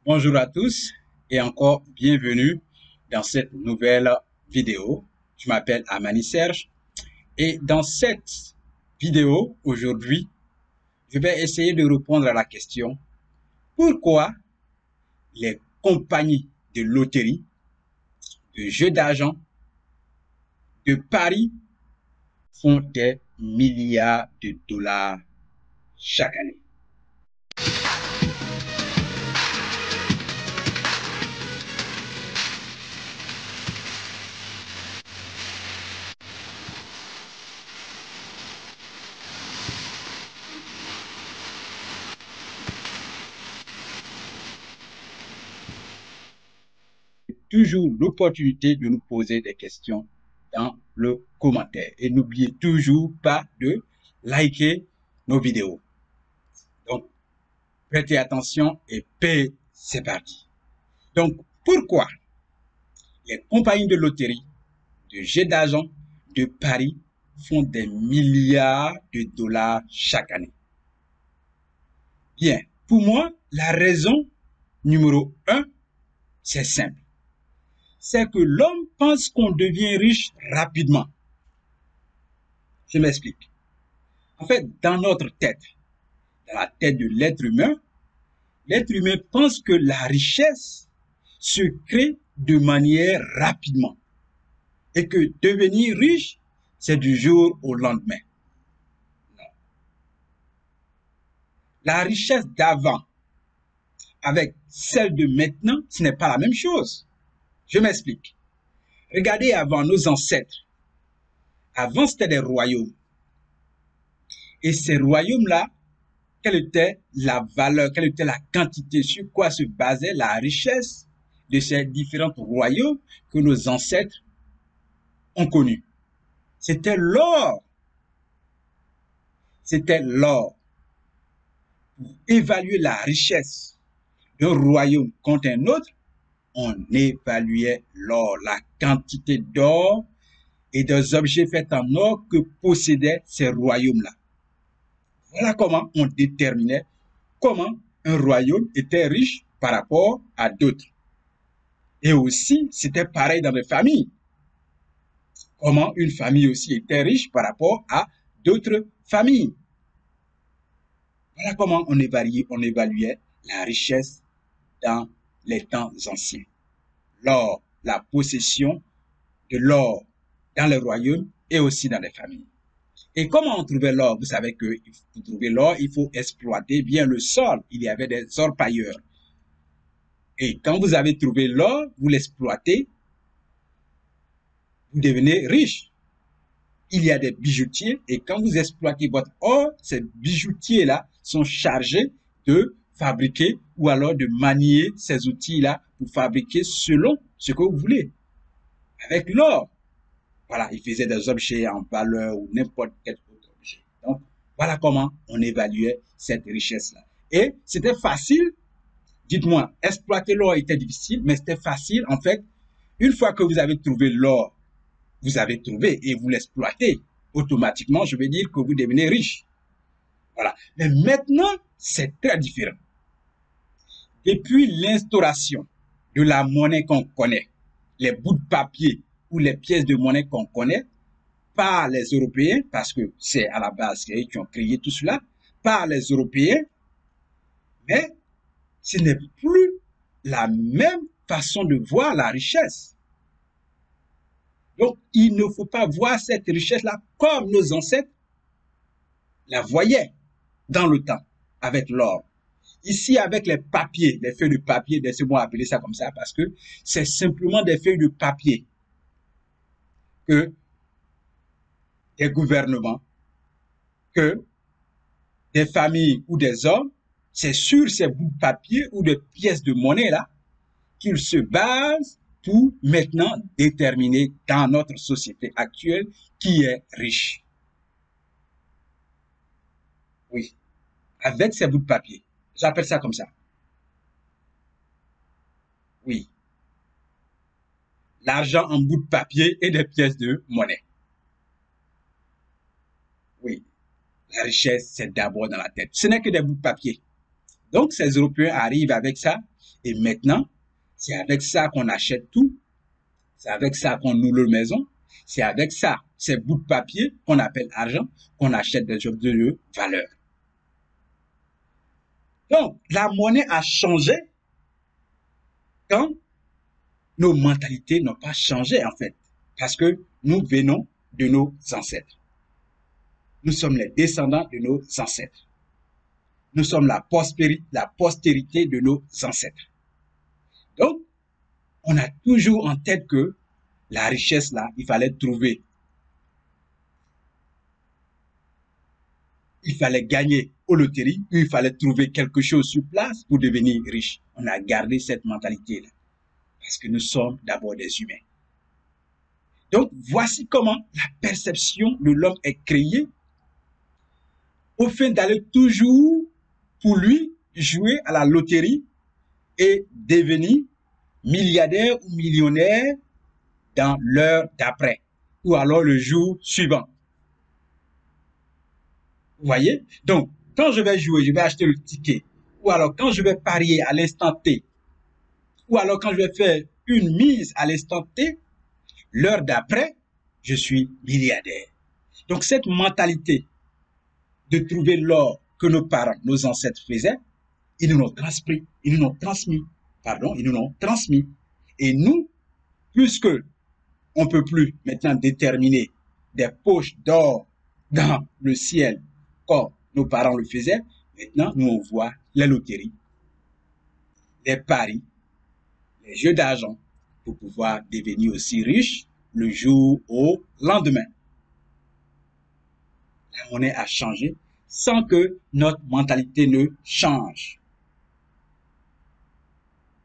Bonjour à tous et encore bienvenue dans cette nouvelle vidéo. Je m'appelle Amani Serge et dans cette vidéo aujourd'hui, je vais essayer de répondre à la question pourquoi les compagnies de loterie, de jeux d'argent, de paris font des milliards de dollars chaque année. Toujours l'opportunité de nous poser des questions dans le commentaire. Et n'oubliez toujours pas de liker nos vidéos. Donc, prêtez attention et c'est parti. Donc, pourquoi les compagnies de loterie, de jeux d'argent, de paris font des milliards de dollars chaque année? Bien, pour moi, la raison numéro 1, c'est simple. C'est que l'homme pense qu'on devient riche rapidement. Je m'explique. En fait, dans notre tête, dans la tête de l'être humain pense que la richesse se crée de manière rapidement et que devenir riche, c'est du jour au lendemain. Non. La richesse d'avant avec celle de maintenant, ce n'est pas la même chose. Je m'explique. Regardez avant nos ancêtres. Avant, c'était des royaumes. Et ces royaumes-là, quelle était la valeur, quelle était la quantité, sur quoi se basait la richesse de ces différents royaumes que nos ancêtres ont connus? C'était l'or. C'était l'or. Pour évaluer la richesse d'un royaume contre un autre, on évaluait l'or, la quantité d'or et des objets faits en or que possédaient ces royaumes-là. Voilà comment on déterminait comment un royaume était riche par rapport à d'autres. Et aussi, c'était pareil dans les familles. Comment une famille aussi était riche par rapport à d'autres familles. Voilà comment on évaluait la richesse dans les temps anciens. L'or, la possession de l'or dans les royaumes et aussi dans les familles. Et comment on trouvait l'or? Vous savez que pour trouver l'or, il faut exploiter bien le sol. Il y avait des orpailleurs. Et quand vous avez trouvé l'or, vous l'exploitez, vous devenez riche. Il y a des bijoutiers et quand vous exploitez votre or, ces bijoutiers-là sont chargés de fabriquer ou alors de manier ces outils-là pour fabriquer selon ce que vous voulez. Avec l'or, voilà, ils faisaient des objets en valeur ou n'importe quel autre objet. Donc, voilà comment on évaluait cette richesse-là. Et c'était facile. Dites-moi, exploiter l'or était difficile, mais c'était facile. En fait, une fois que vous avez trouvé l'or, vous avez trouvé et vous l'exploitez, automatiquement, je vais dire que vous devenez riche. Voilà. Mais maintenant, c'est très différent. Depuis l'instauration de la monnaie qu'on connaît, les bouts de papier ou les pièces de monnaie qu'on connaît, par les Européens, parce que c'est à la base eux qui ont créé tout cela, par les Européens, mais ce n'est plus la même façon de voir la richesse. Donc, il ne faut pas voir cette richesse-là comme nos ancêtres la voyaient dans le temps, avec l'or. Ici, avec les papiers, les feuilles de papier, laissez-moi appeler ça comme ça, parce que c'est simplement des feuilles de papier que des gouvernements, que des familles ou des hommes, c'est sur ces bouts de papier ou de pièces de monnaie là qu'ils se basent pour maintenant déterminer dans notre société actuelle qui est riche. Oui, avec ces bouts de papier. J'appelle ça comme ça. Oui, l'argent en bout de papier et des pièces de monnaie. Oui, la richesse, c'est d'abord dans la tête. Ce n'est que des bouts de papier. Donc, ces Européens arrivent avec ça Et maintenant, c'est avec ça qu'on achète tout. C'est avec ça qu'on loue nos maisons. C'est avec ça, ces bouts de papier qu'on appelle argent, qu'on achète des objets de valeur. Donc, la monnaie a changé quand nos mentalités n'ont pas changé, en fait. Parce que nous venons de nos ancêtres. Nous sommes les descendants de nos ancêtres. Nous sommes la postérité de nos ancêtres. Donc, on a toujours en tête que la richesse, là, il fallait trouver. Il fallait gagner aux loteries, ou il fallait trouver quelque chose sur place pour devenir riche. On a gardé cette mentalité-là. Parce que nous sommes d'abord des humains. Donc, voici comment la perception de l'homme est créée au fait d'aller toujours, pour lui, jouer à la loterie et devenir milliardaire ou millionnaire dans l'heure d'après ou alors le jour suivant. Vous voyez? Donc, quand je vais jouer, je vais acheter le ticket. Ou alors, quand je vais parier à l'instant T, ou alors quand je vais faire une mise à l'instant T, l'heure d'après, je suis milliardaire. Donc, cette mentalité de trouver l'or que nos parents, nos ancêtres faisaient, ils nous l'ont transmis. Ils nous l'ont transmis. Et nous, puisque on ne peut plus maintenant déterminer des poches d'or dans le ciel comme nos parents le faisaient, maintenant, nous, on voit les loteries, les paris, les jeux d'argent pour pouvoir devenir aussi riche le jour au lendemain. La monnaie a changé sans que notre mentalité ne change.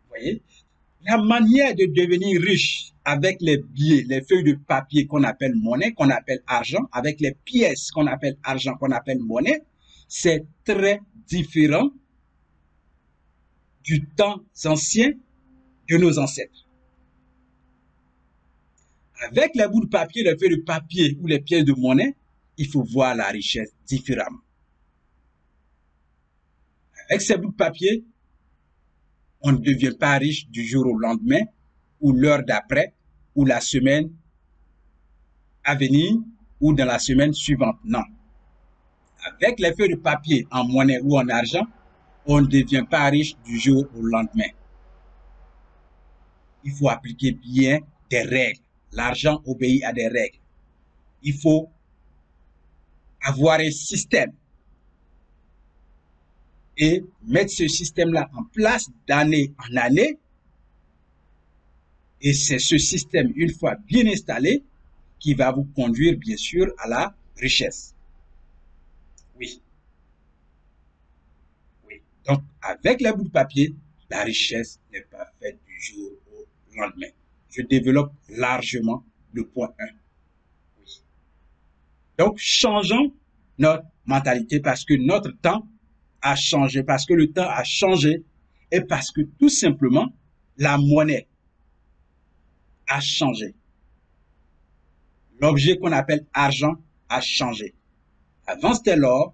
Vous voyez? La manière de devenir riche avec les billets, les feuilles de papier qu'on appelle monnaie, qu'on appelle argent, avec les pièces qu'on appelle argent, qu'on appelle monnaie, c'est très différent du temps ancien de nos ancêtres. Avec les bouts de papier, les feuilles de papier ou les pièces de monnaie, il faut voir la richesse différemment. Avec ces bouts de papier, on ne devient pas riche du jour au lendemain, ou l'heure d'après, ou la semaine à venir, ou dans la semaine suivante. Non. Avec les feuilles de papier en monnaie ou en argent, on ne devient pas riche du jour au lendemain. Il faut appliquer bien des règles. L'argent obéit à des règles. Il faut avoir un système et mettre ce système-là en place d'année en année. Et c'est ce système, une fois bien installé, qui va vous conduire, bien sûr, à la richesse. Oui. Oui. Donc, avec les bouts de papier, la richesse n'est pas faite du jour au lendemain. Je développe largement le point 1. Oui. Donc, changeons notre mentalité parce que notre temps a changé, parce que le temps a changé et parce que tout simplement, la monnaie a changé. L'objet qu'on appelle argent a changé. Avant, c'était l'or.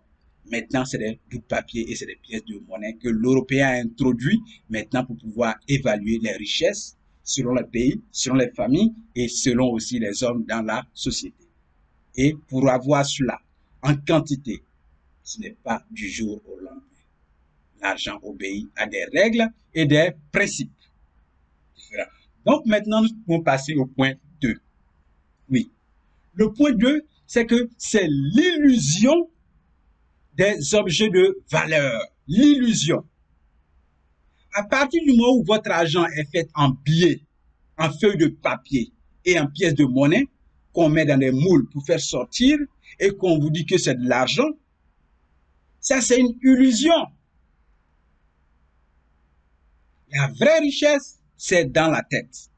Maintenant, c'est des bouts de papier et c'est des pièces de monnaie que l'Européen a introduit maintenant pour pouvoir évaluer les richesses selon le pays, selon les familles et selon aussi les hommes dans la société. Et pour avoir cela en quantité, ce n'est pas du jour au lendemain. L'argent obéit à des règles et des principes. Donc maintenant, nous pouvons passer au point 2. Oui. Le point 2, c'est que c'est l'illusion des objets de valeur. L'illusion. À partir du moment où votre argent est fait en billets, en feuilles de papier et en pièces de monnaie qu'on met dans des moules pour faire sortir et qu'on vous dit que c'est de l'argent, ça c'est une illusion. La vraie richesse, c'est dans la tête.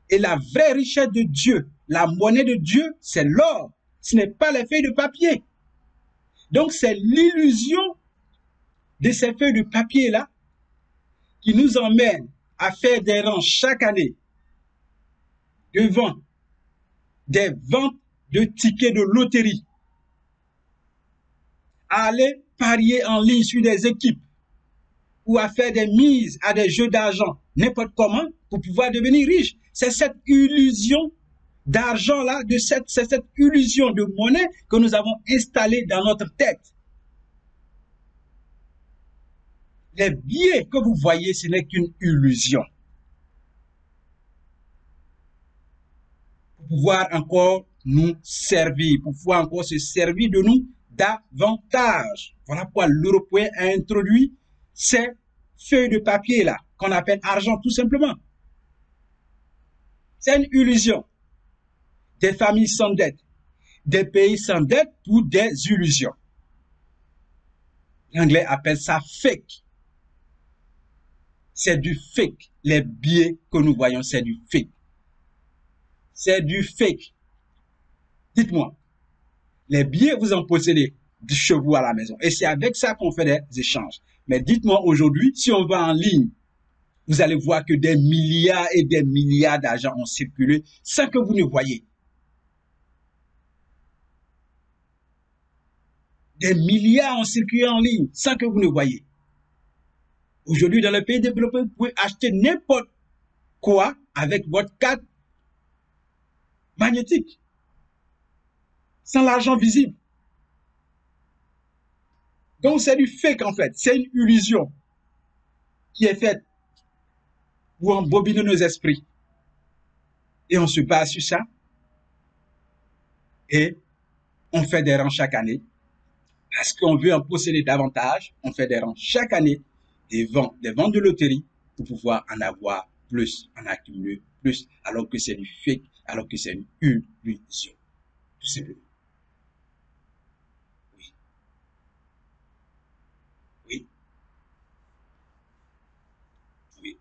Et la vraie richesse de Dieu, la monnaie de Dieu, c'est l'or. Ce n'est pas les feuilles de papier. Donc c'est l'illusion de ces feuilles de papier-là qui nous emmène à faire des rangs chaque année devant des ventes de tickets de loterie, à aller parier en ligne sur des équipes ou à faire des mises à des jeux d'argent, n'importe comment, pour pouvoir devenir riche. C'est cette illusion d'argent-là, c'est cette illusion de monnaie que nous avons installée dans notre tête. Les billets que vous voyez, ce n'est qu'une illusion. Pour pouvoir encore nous servir, pour pouvoir encore se servir de nous davantage. Voilà pourquoi l'Européen a introduit ces feuilles de papier là, qu'on appelle argent tout simplement. C'est une illusion. Des familles sans dette, des pays sans dette pour des illusions. L'anglais appelle ça fake. C'est du fake. Les billets que nous voyons, c'est du fake. C'est du fake. Dites-moi, les billets, vous en possédez chez vous à la maison. Et c'est avec ça qu'on fait des échanges. Mais dites-moi aujourd'hui, si on va en ligne, vous allez voir que des milliards et des milliards d'argent ont circulé sans que vous ne voyez. Des milliards ont circulé en ligne sans que vous ne voyez. Aujourd'hui, dans les pays développés, vous pouvez acheter n'importe quoi avec votre carte magnétique, sans l'argent visible. Donc, c'est du fake en fait. C'est une illusion qui est faite pour embobiner nos esprits. Et on se base sur ça. Et on fait des rangs chaque année. Parce qu'on veut en posséder davantage, on fait des rangs chaque année, des ventes de loterie pour pouvoir en avoir plus, en accumuler plus, alors que c'est du fake, alors que c'est une illusion. Tout simplement. Oui. Oui. Oui.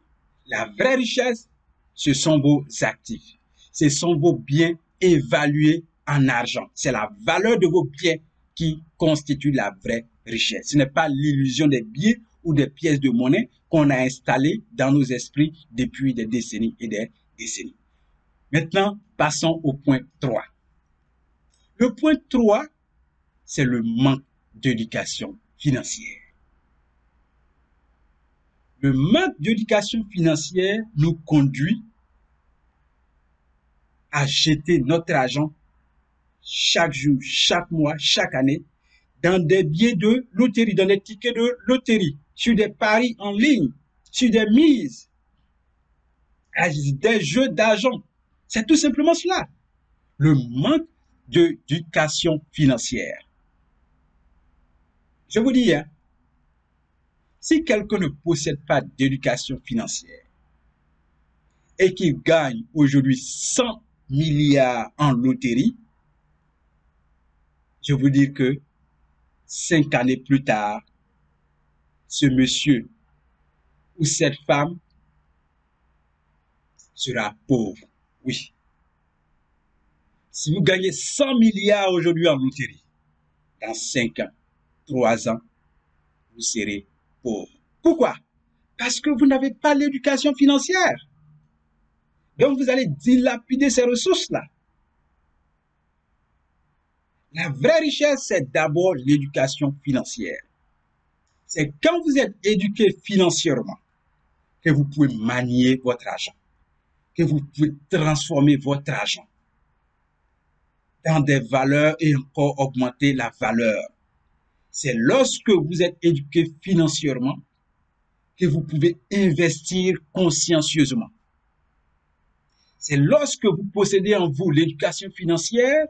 La vraie richesse, ce sont vos actifs. Ce sont vos biens évalués en argent. C'est la valeur de vos biens qui constitue la vraie richesse. Ce n'est pas l'illusion des billets ou des pièces de monnaie qu'on a installées dans nos esprits depuis des décennies et des décennies. Maintenant, passons au point 3. Le point 3, c'est le manque d'éducation financière. Le manque d'éducation financière nous conduit à jeter notre argent chaque jour, chaque mois, chaque année dans des billets de loterie, dans des tickets de loterie, sur des paris en ligne, sur des mises, des jeux d'argent. C'est tout simplement cela. Le manque d'éducation financière. Je vous dis, hein, si quelqu'un ne possède pas d'éducation financière et qu'il gagne aujourd'hui 100 milliards en loterie, je vous dis que 5 années plus tard, ce monsieur ou cette femme sera pauvre. Oui. Si vous gagnez 100 milliards aujourd'hui en loterie, dans 5 ans, 3 ans, vous serez pauvre. Pourquoi? Parce que vous n'avez pas l'éducation financière. Donc, vous allez dilapider ces ressources-là. La vraie richesse, c'est d'abord l'éducation financière. C'est quand vous êtes éduqué financièrement que vous pouvez manier votre argent, que vous pouvez transformer votre argent dans des valeurs et encore augmenter la valeur. C'est lorsque vous êtes éduqué financièrement que vous pouvez investir consciencieusement. C'est lorsque vous possédez en vous l'éducation financière,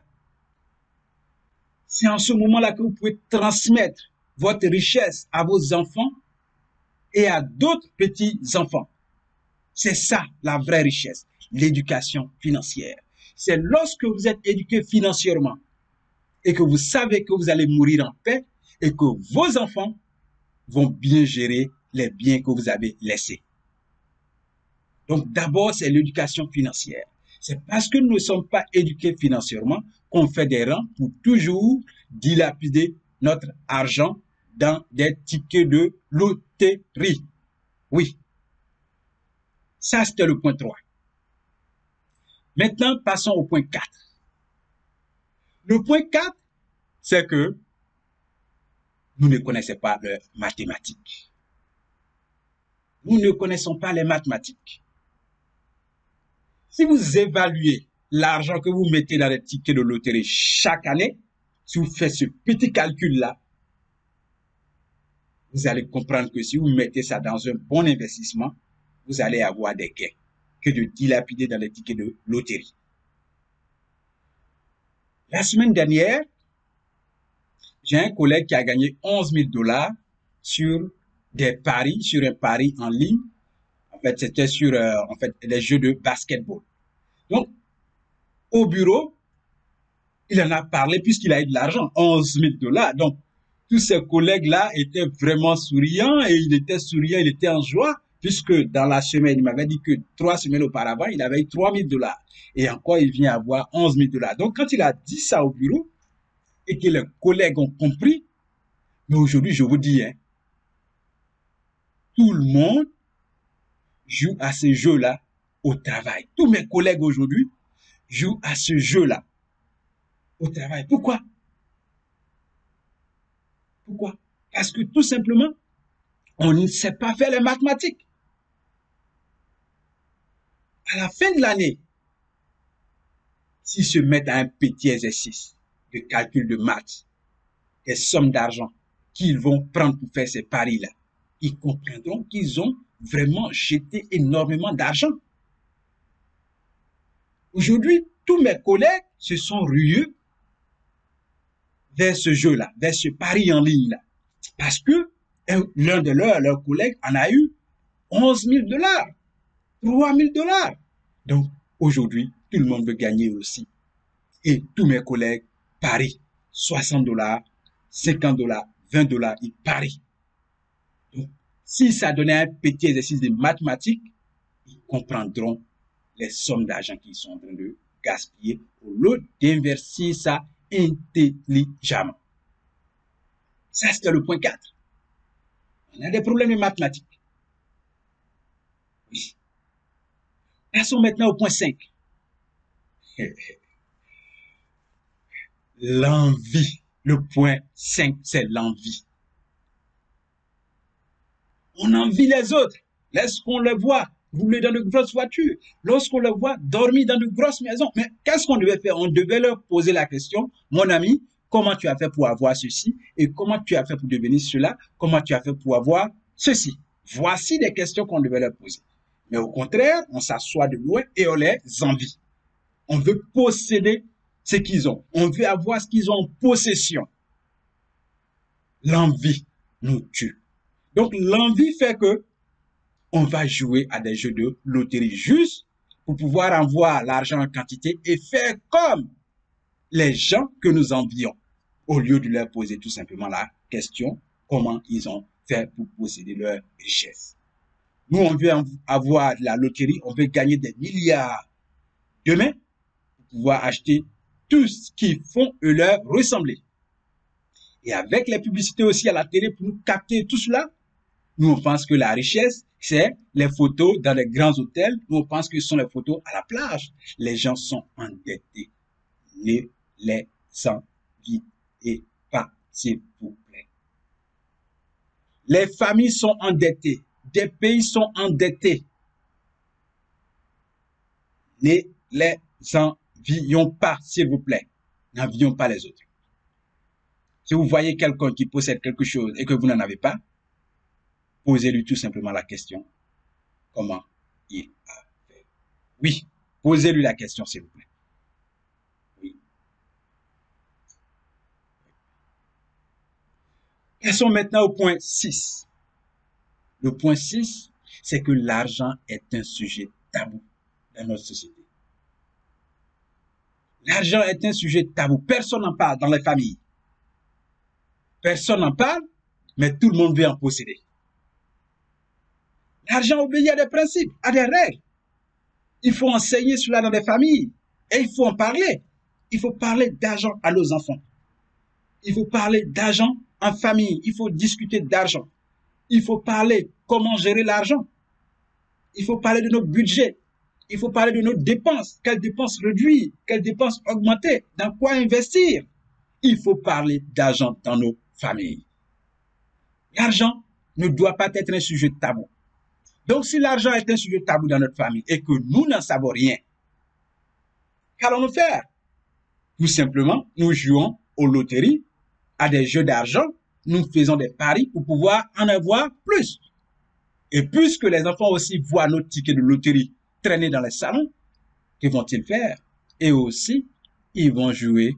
c'est en ce moment-là que vous pouvez transmettre votre richesse à vos enfants et à d'autres petits-enfants. C'est ça la vraie richesse, l'éducation financière. C'est lorsque vous êtes éduqué financièrement et que vous savez que vous allez mourir en paix et que vos enfants vont bien gérer les biens que vous avez laissés. Donc d'abord, c'est l'éducation financière. C'est parce que nous ne sommes pas éduqués financièrement qu'on fait des rangs pour toujours dilapider notre argent dans des tickets de loterie. Oui. Ça, c'était le point 3. Maintenant, passons au point 4. Le point 4, c'est que nous ne connaissons pas les mathématiques. nous ne connaissons pas les mathématiques. Si vous évaluez l'argent que vous mettez dans les tickets de loterie chaque année, si vous faites ce petit calcul-là, vous allez comprendre que si vous mettez ça dans un bon investissement, vous allez avoir des gains que de dilapider dans les tickets de loterie. La semaine dernière, j'ai un collègue qui a gagné 11 000 $ sur des paris, sur un pari en ligne. En fait, c'était sur des jeux de basketball. Donc, au bureau, il en a parlé puisqu'il a eu de l'argent, 11 000 $. Donc, tous ses collègues-là étaient vraiment souriants et il était souriant, il était en joie puisque dans la semaine, il m'avait dit que 3 semaines auparavant, il avait eu 3 000 $. Et encore, il vient avoir 11 000 $. Donc, quand il a dit ça au bureau et que les collègues ont compris, mais aujourd'hui, je vous dis, hein, tout le monde joue à ce jeu-là au travail. Tous mes collègues aujourd'hui jouent à ce jeu-là au travail. Pourquoi? Pourquoi? Parce que tout simplement, on ne sait pas faire les mathématiques. À la fin de l'année, s'ils se mettent à un petit exercice de calcul de maths, des sommes d'argent qu'ils vont prendre pour faire ces paris-là, ils comprendront qu'ils ont vraiment jeté énormément d'argent. Aujourd'hui, tous mes collègues se sont rués vers ce jeu-là, vers ce pari en ligne-là. Parce que l'un de leurs collègues en a eu 11 000 $, 3 000 $. Donc, aujourd'hui, tout le monde veut gagner aussi. Et tous mes collègues parient 60 $, 50 $, 20 $, ils parient. Donc, si ça donnait un petit exercice de mathématiques, ils comprendront les sommes d'argent qu'ils sont en train de gaspiller au lieu d'inverser ça intelligemment. Ça, c'était le point 4. On a des problèmes de mathématiques. Oui. Passons maintenant au point 5. L'envie. Le point 5, c'est l'envie. On envie les autres. Lorsqu'on les voit rouler dans de grosses voitures, lorsqu'on les voit dormir dans de grosses maisons. Mais qu'est-ce qu'on devait faire? On devait leur poser la question, mon ami, comment tu as fait pour avoir ceci? Et comment tu as fait pour devenir cela? Comment tu as fait pour avoir ceci? Voici des questions qu'on devait leur poser. Mais au contraire, on s'assoit de loin et on les envie. On veut posséder ce qu'ils ont. On veut avoir ce qu'ils ont en possession. L'envie nous tue. Donc, l'envie fait que on va jouer à des jeux de loterie juste pour pouvoir avoir l'argent en quantité et faire comme les gens que nous envions, au lieu de leur poser tout simplement la question comment ils ont fait pour posséder leur richesse. Nous, on veut avoir de la loterie, on veut gagner des milliards demain pour pouvoir acheter tout ce qu'ils font et leur ressembler. Et avec les publicités aussi à la télé pour nous capter tout cela, nous, on pense que la richesse, c'est les photos dans les grands hôtels. Nous, on pense que ce sont les photos à la plage. Les gens sont endettés. Ne les enviez pas, s'il vous plaît. Les familles sont endettées. Des pays sont endettés. Ne les envions pas, s'il vous plaît. N'envions pas les autres. Si vous voyez quelqu'un qui possède quelque chose et que vous n'en avez pas, posez-lui tout simplement la question, comment il a fait. Oui, posez-lui la question, s'il vous plaît. Oui. Passons maintenant au point 6. Le point 6, c'est que l'argent est un sujet tabou dans notre société. L'argent est un sujet tabou. Personne n'en parle dans les familles. Personne n'en parle, mais tout le monde veut en posséder. L'argent obéit à des principes, à des règles. Il faut enseigner cela dans des familles. Et il faut en parler. Il faut parler d'argent à nos enfants. Il faut parler d'argent en famille. Il faut discuter d'argent. Il faut parler comment gérer l'argent. Il faut parler de nos budgets. Il faut parler de nos dépenses. Quelles dépenses réduire? Quelles dépenses augmenter? Dans quoi investir? Il faut parler d'argent dans nos familles. L'argent ne doit pas être un sujet tabou. Donc, si l'argent est un sujet tabou dans notre famille et que nous n'en savons rien, qu'allons-nous faire? Tout simplement, nous jouons aux loteries, à des jeux d'argent, nous faisons des paris pour pouvoir en avoir plus. Et puisque les enfants aussi voient nos tickets de loterie traîner dans les salons, que vont-ils faire? Et aussi, ils vont jouer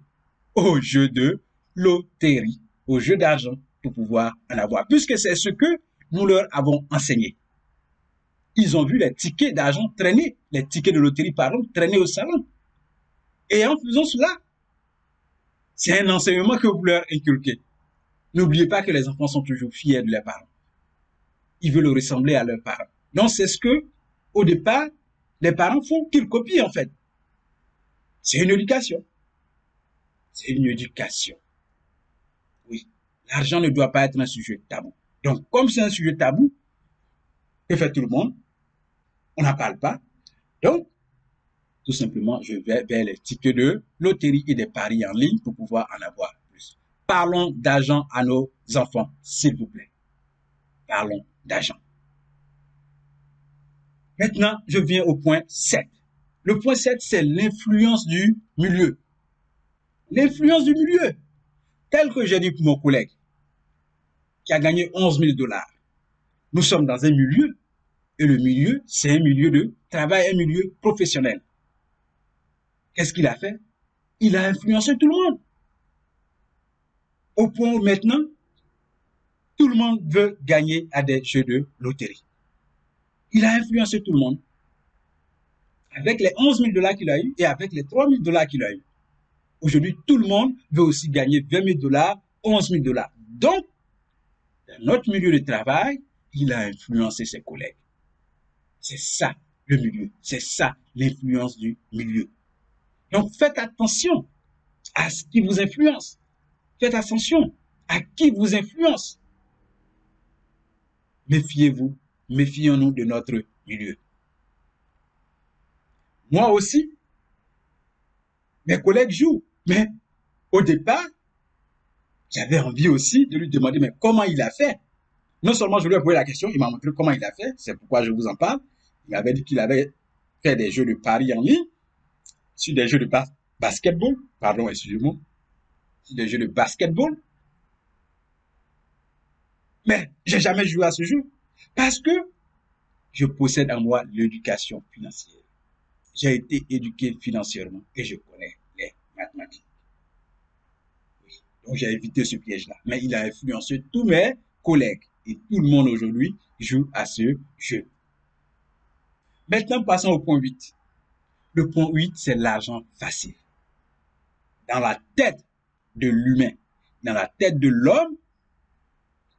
aux jeux de loterie, aux jeux d'argent pour pouvoir en avoir, puisque c'est ce que nous leur avons enseigné. Ils ont vu les tickets d'argent traîner, les tickets de loterie, pardon, traîner au salon. Et en faisant cela, c'est un enseignement que vous leur inculquez. N'oubliez pas que les enfants sont toujours fiers de leurs parents. Ils veulent ressembler à leurs parents. Donc, c'est ce que, au départ, les parents font qu'ils copient, en fait. C'est une éducation. C'est une éducation. Oui. L'argent ne doit pas être un sujet tabou. Donc, comme c'est un sujet tabou, que fait tout le monde? On n'en parle pas. Donc, tout simplement, je vais vers les tickets de loterie et des paris en ligne pour pouvoir en avoir plus. Parlons d'argent à nos enfants, s'il vous plaît. Parlons d'argent. Maintenant, je viens au point 7. Le point 7, c'est l'influence du milieu. L'influence du milieu. Tel que j'ai dit pour mon collègue, qui a gagné 11 000 $. Nous sommes dans un milieu, et le milieu, c'est un milieu de travail, un milieu professionnel. Qu'est-ce qu'il a fait? Il a influencé tout le monde. Au point où maintenant, tout le monde veut gagner à des jeux de loterie. Il a influencé tout le monde. Avec les 11 000 $ qu'il a eu et avec les 3 000 $ qu'il a eu. Aujourd'hui, tout le monde veut aussi gagner 20 000 $, 11 000 $. Donc, dans notre milieu de travail, il a influencé ses collègues. C'est ça le milieu. C'est ça l'influence du milieu. Donc, faites attention à ce qui vous influence. Faites attention à qui vous influence. Méfiez-vous, méfions-nous de notre milieu. Moi aussi, mes collègues jouent, mais au départ, j'avais envie aussi de lui demander mais comment il a fait. Non seulement je lui ai posé la question, il m'a montré comment il a fait, c'est pourquoi je vous en parle. Il m'avait dit qu'il avait fait des jeux de paris en ligne, sur des jeux de basketball, pardon, excusez-moi, sur des jeux de basketball. Mais j'ai jamais joué à ce jeu parce que je possède en moi l'éducation financière. J'ai été éduqué financièrement et je connais les mathématiques. Oui. Donc j'ai évité ce piège-là. Mais il a influencé tous mes collègues et tout le monde aujourd'hui joue à ce jeu. Maintenant, passons au point 8. Le point 8, c'est l'argent facile. Dans la tête de l'humain, dans la tête de l'homme,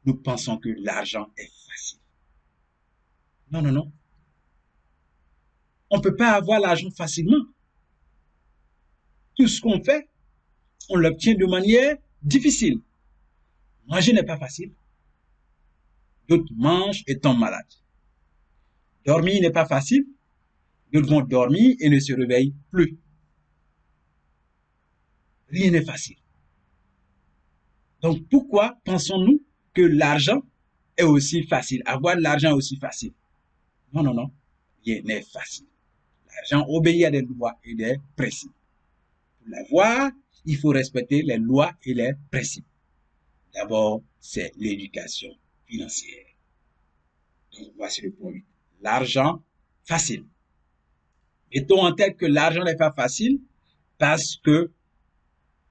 nous pensons que l'argent est facile. Non, non, non. On ne peut pas avoir l'argent facilement. Tout ce qu'on fait, on l'obtient de manière difficile. Manger n'est pas facile. D'autres mangent et tombent malades. Dormir n'est pas facile. D'autres vont dormir et ne se réveillent plus. Rien n'est facile. Donc pourquoi pensons-nous que l'argent est aussi facile? Avoir de l'argent est aussi facile? Non, non, non. Rien n'est facile. L'argent obéit à des lois et des principes. Pour l'avoir, il faut respecter les lois et les principes. D'abord, c'est l'éducation financière. Donc, voici le point 8. L'argent facile. Mettons en tête que l'argent n'est pas facile parce que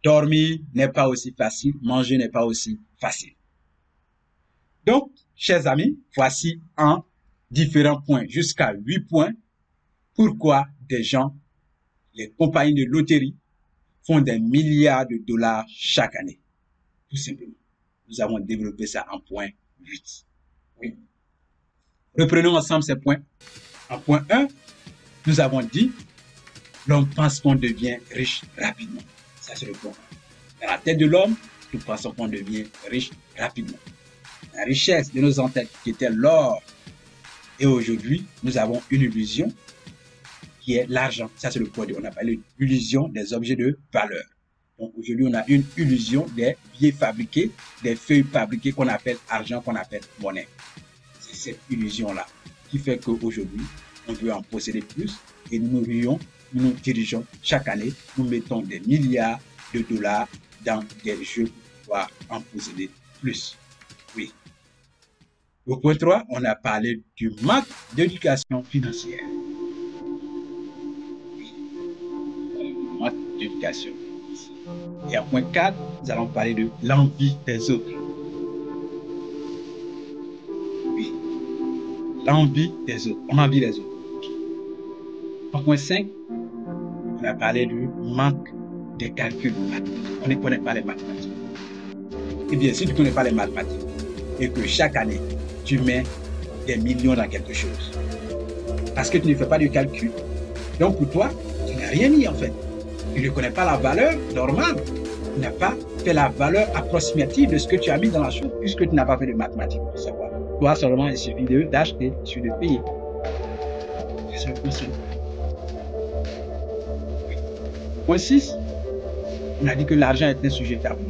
dormir n'est pas aussi facile, manger n'est pas aussi facile. Donc, chers amis, voici en différents points, jusqu'à 8 points, pourquoi des gens, les compagnies de loterie, font des milliards de dollars chaque année. Tout simplement. Nous avons développé ça en point 8. Oui. Reprenons ensemble ces points. En point 1, nous avons dit, l'homme pense qu'on devient riche rapidement. Ça, c'est le point 1. Dans la tête de l'homme, nous pensons qu'on devient riche rapidement. La richesse de nos ancêtres qui était l'or. Et aujourd'hui, nous avons une illusion qui est l'argent. Ça, c'est le point 2. On appelle l'illusion des objets de valeur. Donc aujourd'hui, on a une illusion des billets fabriqués, des feuilles fabriquées qu'on appelle argent, qu'on appelle monnaie. C'est cette illusion-là qui fait qu'aujourd'hui, on veut en posséder plus et nous nous dirigeons chaque année, nous mettons des milliards de dollars dans des jeux pour pouvoir en posséder plus. Oui. Au point 3, on a parlé du manque d'éducation financière. Oui, manque d'éducation. Et en point 4, nous allons parler de l'envie des autres. Oui, l'envie des autres. On envie les autres. En point 5, on a parlé du manque des calculs mathématiques. On ne connaît pas les mathématiques. Eh bien, si tu ne connais pas les mathématiques et que chaque année, tu mets des millions dans quelque chose, parce que tu ne fais pas de calcul, donc pour toi, tu n'as rien mis en fait. Tu ne connais pas la valeur normale. Tu n'as pas fait la valeur approximative de ce que tu as mis dans la chose, puisque tu n'as pas fait de mathématiques pour savoir. Toi seulement, il suffit d'acheter, il suffit de payer. C'est le point 5. Point 6, on a dit que l'argent est un sujet tabou.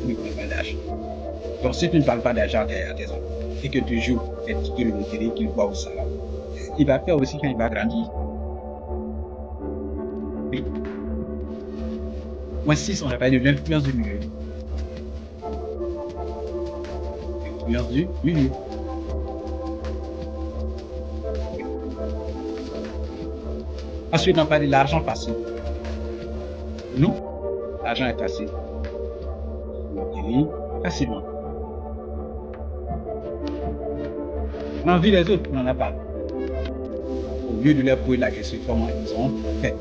On ne parle pas d'argent. Donc si tu ne parles pas d'argent à tes enfants et que tu joues des tickets de loterie qu'il voit au salon, il va faire aussi quand il va grandir. Oui. Point 6, on a parlé de l'influence du milieu. L'influence du milieu. Ensuite, on a parlé de l'argent facile. Nous, l'argent est facile. On guérit facilement. L'envie des autres, on n'en a pas. Au lieu de leur poser la question comment ils ont fait.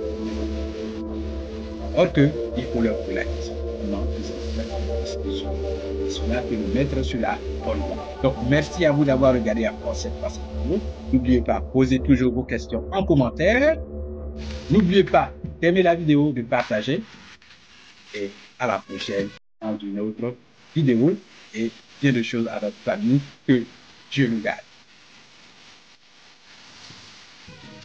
Or que, il faut leur poser la question. Non, ils ont fait la situation. Cela peut nous mettre sur la bonne voie. Donc, merci à vous d'avoir regardé encore cette vidéo. N'oubliez pas, posez toujours vos questions en commentaire. N'oubliez pas d'aimer la vidéo, de partager. Et à la prochaine dans une autre vidéo. Et bien de choses à notre famille. Que Dieu nous garde.